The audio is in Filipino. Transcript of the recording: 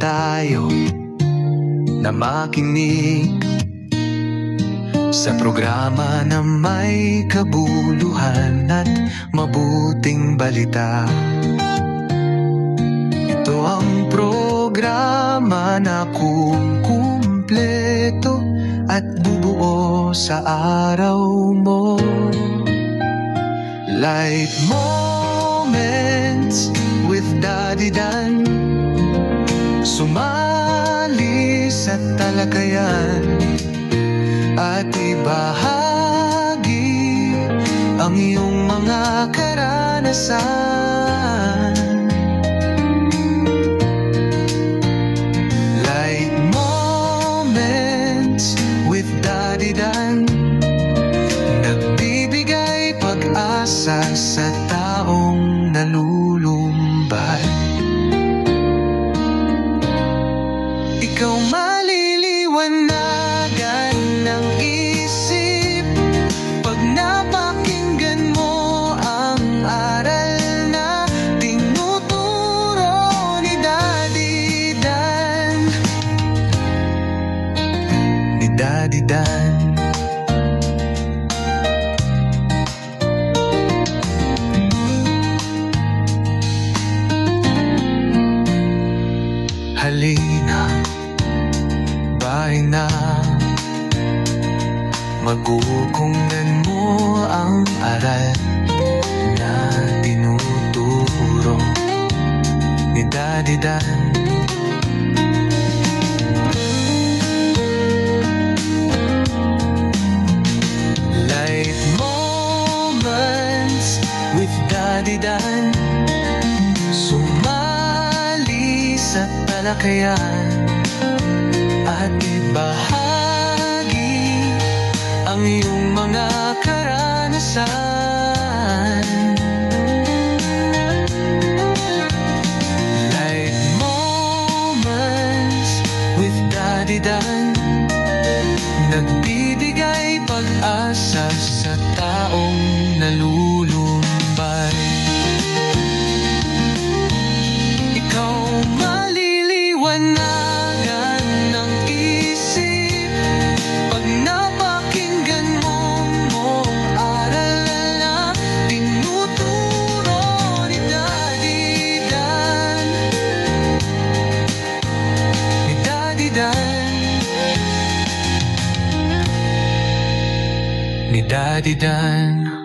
tayo na makinig sa programa na may kabuluhan at mabuting balita. Ito ang programa na kumpleto at bubuo sa araw mo. Light Moments with Daddy Dan. Sumali sa talakayan at ibahagi ang iyong mga karanasan. Light Moments with Daddy Dan. Nagbibigay pag-asa sa taong nalulumbay. Ikaw maliliwanagan ng isip pag napakinggan mo ang aral na tinuturo ni Daddy Dan. Ni Daddy Dan. Halina, bahay na, magugunggan mo ang aral na tinuturo ni Daddy Dan. Light Moments with Daddy Dan. Sumali sa talakayan at ibahagi ang iyong mga karanasan. Light Moments with Daddy Dan. Nagbibigay pag-asa sa taong nalulumbay. Ikaw maliliwanagan ng isip pag napakinggan mo aral na tinuturo ni Daddy Dan. Ni Daddy Dan. Ni Daddy Dan.